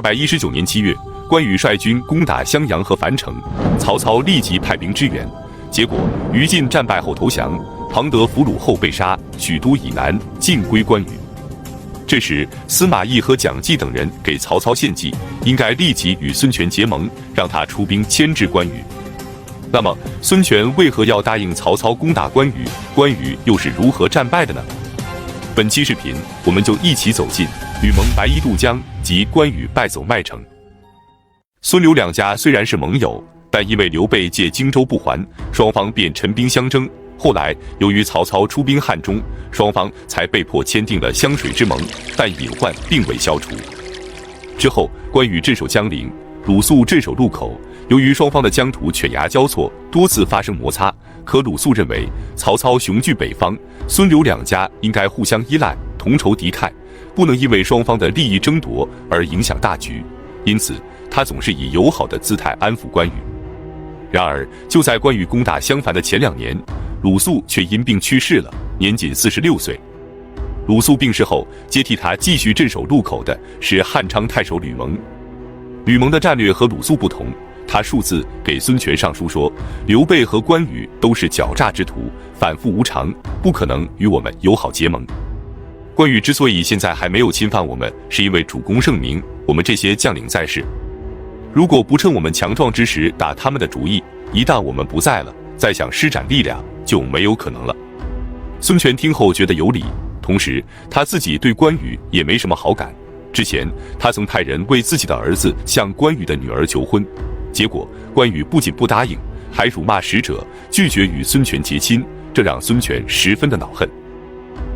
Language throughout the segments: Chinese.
219年7月，关羽率军攻打襄阳和樊城，曹操立即派兵支援，结果于禁战败后投降，庞德俘虏后被杀，许都以南尽归关羽。这时，司马懿和蒋济等人给曹操献计，应该立即与孙权结盟，让他出兵牵制关羽。那么，孙权为何要答应曹操攻打关羽？关羽又是如何战败的呢？本期视频，我们就一起走进吕蒙白衣渡江及关羽败走麦城。孙刘两家虽然是盟友，但因为刘备借荆州不还，双方便陈兵相争。后来由于曹操出兵汉中，双方才被迫签订了湘水之盟，但隐患并未消除。之后，关羽镇守江陵，鲁肃镇守路口。由于双方的疆土犬牙交错，多次发生摩擦，可鲁肃认为曹操雄踞北方，孙刘两家应该互相依赖，同仇敌忾，不能因为双方的利益争夺而影响大局，因此他总是以友好的姿态安抚关羽。然而，就在关羽攻打襄樊的前2年，鲁肃却因病去世了，年仅46岁。鲁肃病逝后，接替他继续镇守路口的是汉昌太守吕蒙。吕蒙的战略和鲁肃不同，他数次给孙权上书说，刘备和关羽都是狡诈之徒，反复无常，不可能与我们友好结盟。关羽之所以现在还没有侵犯我们，是因为主公圣明，我们这些将领在世。如果不趁我们强壮之时打他们的主意，一旦我们不在了，再想施展力量就没有可能了。孙权听后觉得有理，同时他自己对关羽也没什么好感。之前他曾派人为自己的儿子向关羽的女儿求婚，结果关羽不仅不答应，还辱骂使者，拒绝与孙权结亲，这让孙权十分的恼恨。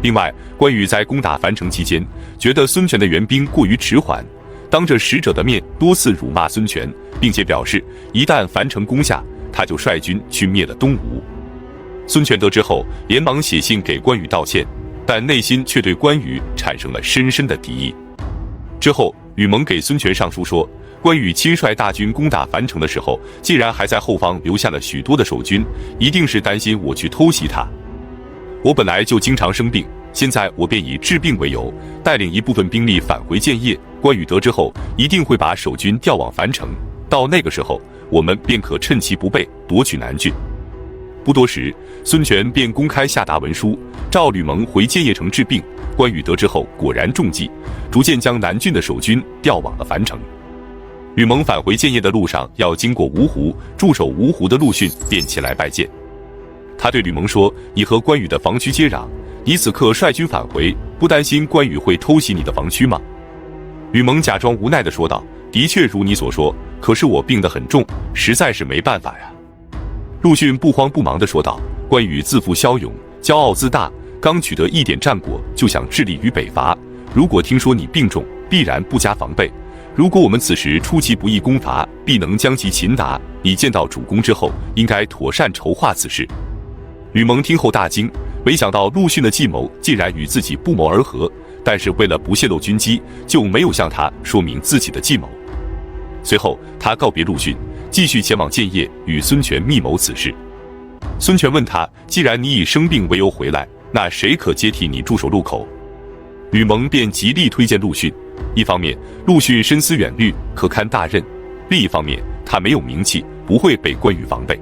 另外，关羽在攻打樊城期间，觉得孙权的援兵过于迟缓，当着使者的面多次辱骂孙权，并且表示一旦樊城攻下，他就率军去灭了东吴。孙权得知后，连忙写信给关羽道歉，但内心却对关羽产生了深深的敌意。之后，吕蒙给孙权上书说，关羽亲率大军攻打樊城的时候，既然还在后方留下了许多的守军，一定是担心我去偷袭他。我本来就经常生病，现在我便以治病为由，带领一部分兵力返回建业。关羽得知后，一定会把守军调往樊城，到那个时候，我们便可趁其不备，夺取南郡。不多时，孙权便公开下达文书，召吕蒙回建业城治病。关羽得知后果然中计，逐渐将南郡的守军调往了樊城。吕蒙返回建业的路上要经过芜湖，驻守芜湖的陆逊便前来拜见。他对吕蒙说，你和关羽的防区接壤，你此刻率军返回，不担心关羽会偷袭你的防区吗？吕蒙假装无奈地说道，的确如你所说，可是我病得很重，实在是没办法呀。陆逊不慌不忙地说道，关羽自负骁勇，骄傲自大，刚取得一点战果就想致力于北伐，如果听说你病重，必然不加防备。如果我们此时出其不意攻伐，必能将其擒拿。你见到主公之后，应该妥善筹划此事。吕蒙听后大惊，没想到陆逊的计谋竟然与自己不谋而合，但是为了不泄露军机，就没有向他说明自己的计谋。随后他告别陆逊，继续前往建业，与孙权密谋此事。孙权问他，既然你以生病为由回来，那谁可接替你驻守路口？吕蒙便极力推荐陆逊。一方面，陆逊深思远虑，可堪大任；另一方面，他没有名气，不会被关羽防备。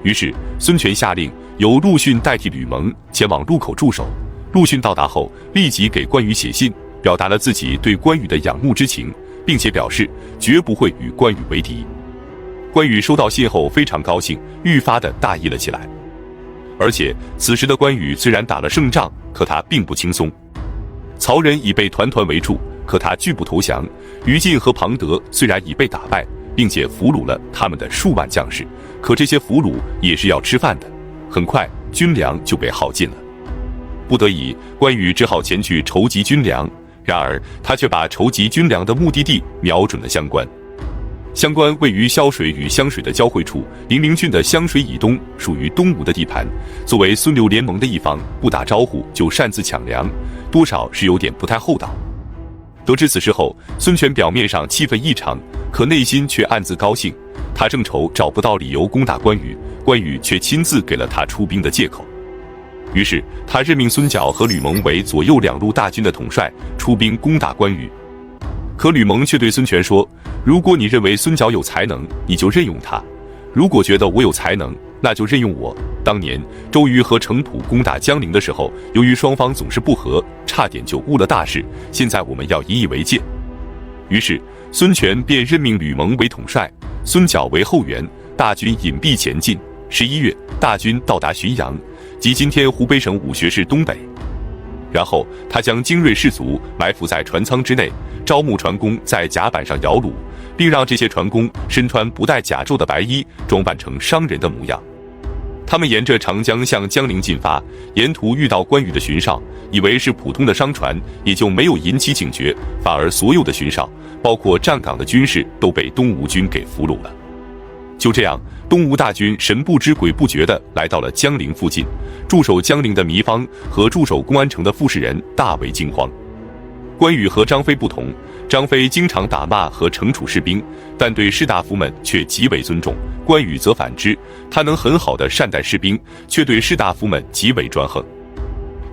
于是，孙权下令由陆逊代替吕蒙前往路口驻守。陆逊到达后，立即给关羽写信，表达了自己对关羽的仰慕之情，并且表示绝不会与关羽为敌。关羽收到信后非常高兴，愈发的大意了起来。而且此时的关羽虽然打了胜仗，可他并不轻松。曹仁已被团团围住，可他拒不投降。于禁和庞德虽然已被打败，并且俘虏了他们的数万将士，可这些俘虏也是要吃饭的，很快军粮就被耗尽了。不得已，关羽只好前去筹集军粮，然而他却把筹集军粮的目的地瞄准了襄关。襄关位于萧水与湘水的交汇处，零陵郡的湘水以东属于东吴的地盘。作为孙刘联盟的一方，不打招呼就擅自抢粮，多少是有点不太厚道。得知此事后，孙权表面上气愤异常，可内心却暗自高兴。他正愁找不到理由攻打关羽，关羽却亲自给了他出兵的借口。于是他任命孙角和吕蒙为左右两路大军的统帅，出兵攻打关羽。可吕蒙却对孙权说：“如果你认为孙角有才能，你就任用他；如果觉得我有才能，那就任用我。”当年周瑜和程普攻打江陵的时候，由于双方总是不和，差点就误了大事。现在我们要引以为戒。于是孙权便任命吕蒙为统帅，孙角为后援，大军隐蔽前进。11月，大军到达浔阳，即今天湖北省武穴市东北。然后他将精锐士卒埋伏在船舱之内，招募船工在甲板上摇橹，并让这些船工身穿不带甲胄的白衣，装扮成商人的模样。他们沿着长江向江陵进发，沿途遇到关羽的巡哨，以为是普通的商船，也就没有引起警觉，反而所有的巡哨，包括站岗的军士，都被东吴军给俘虏了。就这样，东吴大军神不知鬼不觉地来到了江陵附近，驻守江陵的糜芳和驻守公安城的傅士仁大为惊慌。关羽和张飞不同，张飞经常打骂和惩处士兵，但对士大夫们却极为尊重。关羽则反之，他能很好地善待士兵，却对士大夫们极为专横。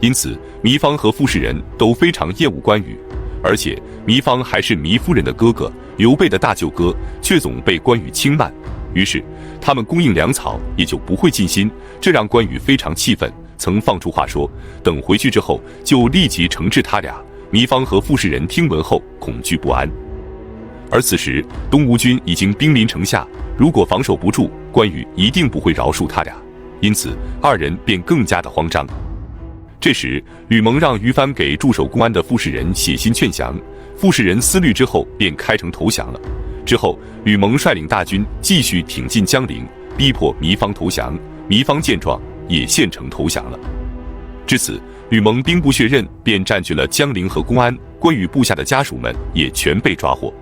因此，糜芳和傅士仁都非常厌恶关羽，而且糜芳还是糜夫人的哥哥，刘备的大舅哥，却总被关羽轻慢。于是他们供应粮草也就不会尽心，这让关羽非常气愤，曾放出话说，等回去之后就立即惩治他俩。糜芳和傅士仁听闻后恐惧不安，而此时东吴军已经兵临城下，如果防守不住，关羽一定不会饶恕他俩，因此二人便更加的慌张。这时吕蒙让于帆给驻守公安的傅士仁写信劝降，傅士仁思虑之后便开城投降了。之后吕蒙率领大军继续挺进江陵，逼迫糜芳投降，糜芳见状也献城投降了。至此吕蒙兵不血刃，便占据了江陵和公安，关羽部下的家属们也全被抓获。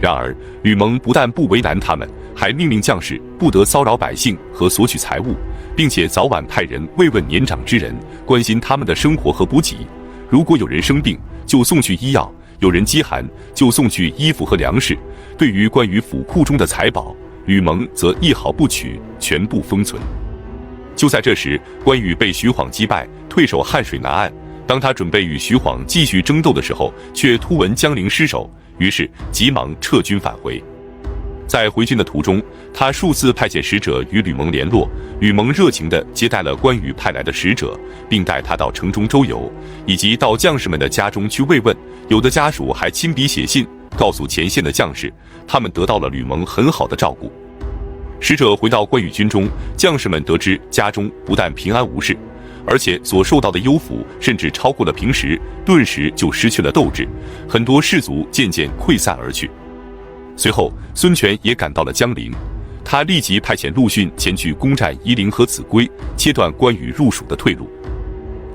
然而吕蒙不但不为难他们，还命令将士不得骚扰百姓和索取财物，并且早晚派人慰问年长之人，关心他们的生活和补给。如果有人生病，就送去医药；有人饥寒，就送去衣服和粮食。对于关羽府库中的财宝，吕蒙则一毫不取，全部封存。就在这时，关羽被徐晃击败，退守汉水南岸。当他准备与徐晃继续争斗的时候，却突闻江陵失守，于是急忙撤军返回。在回军的途中，他数次派遣使者与吕蒙联络，吕蒙热情地接待了关羽派来的使者，并带他到城中周游，以及到将士们的家中去慰问。有的家属还亲笔写信告诉前线的将士，他们得到了吕蒙很好的照顾。使者回到关羽军中，将士们得知家中不但平安无事，而且所受到的优抚甚至超过了平时，顿时就失去了斗志，很多士卒渐渐溃散而去。随后孙权也赶到了江陵，他立即派遣陆逊前去攻占夷陵和秭归，切断关羽入蜀的退路。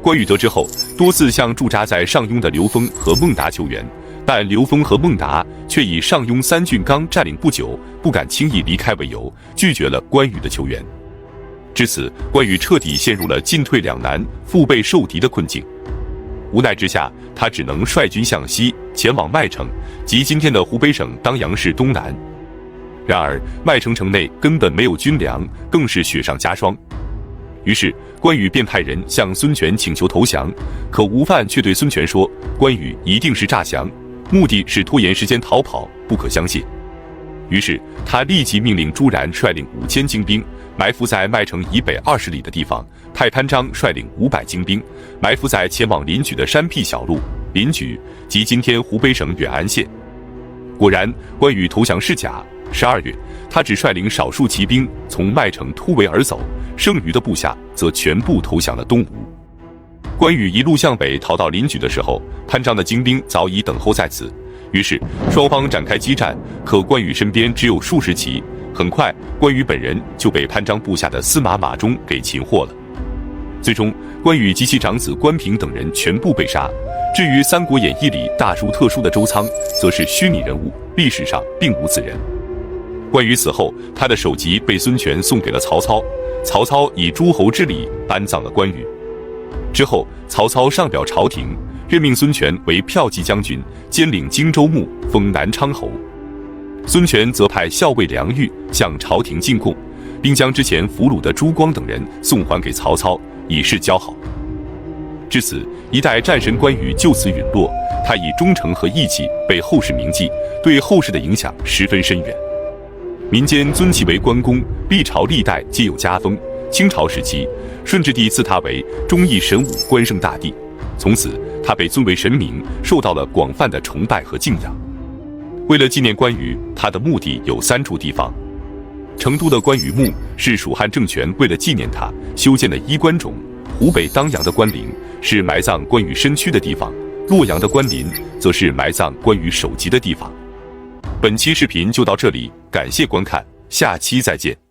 关羽得知后，多次向驻扎在上庸的刘封和孟达求援，但刘封和孟达却以上庸三郡刚占领不久，不敢轻易离开为由，拒绝了关羽的求援。至此，关羽彻底陷入了进退两难、腹背受敌的困境。无奈之下，他只能率军向西，前往麦城，即今天的湖北省当阳市东南。然而，麦城城内根本没有军粮，更是雪上加霜。于是关羽便派人向孙权请求投降，可吴范却对孙权说，关羽一定是诈降，目的是拖延时间逃跑，不可相信。于是他立即命令朱然率领5000精兵埋伏在麦城以北20里的地方，派潘璋率领500精兵埋伏在前往临掬的山僻小路。临掬即今天湖北省远安县。果然，关羽投降是假。12月，他只率领少数骑兵从麦城突围而走，剩余的部下则全部投降了东吴。关羽一路向北逃到临掬的时候，潘璋的精兵早已等候在此，于是双方展开激战。可关羽身边只有数十骑，很快关羽本人就被潘璋部下的司马马忠给擒获了。最终，关羽及其长子关平等人全部被杀。至于《三国演义》里大书特书的周仓，则是虚拟人物，历史上并无此人。关羽死后，他的首级被孙权送给了曹操，曹操以诸侯之礼安葬了关羽。之后，曹操上表朝廷，任命孙权为骠骑将军，兼领荆州牧，封南昌侯。孙权则派校尉梁豫向朝廷进贡，并将之前俘虏的朱光等人送还给曹操，以示交好。至此，一代战神关羽就此陨落，他以忠诚和义气被后世铭记，对后世的影响十分深远。民间尊其为关公，历朝历代皆有加封。清朝时期，顺治帝赐他为忠义神武关圣大帝，从此他被尊为神明，受到了广泛的崇拜和敬仰。为了纪念关羽，他的墓地有3处地方。成都的关羽墓是蜀汉政权为了纪念他修建的衣冠冢，湖北当阳的关陵是埋葬关羽身躯的地方，洛阳的关林则是埋葬关羽首级的地方。本期视频就到这里，感谢观看，下期再见。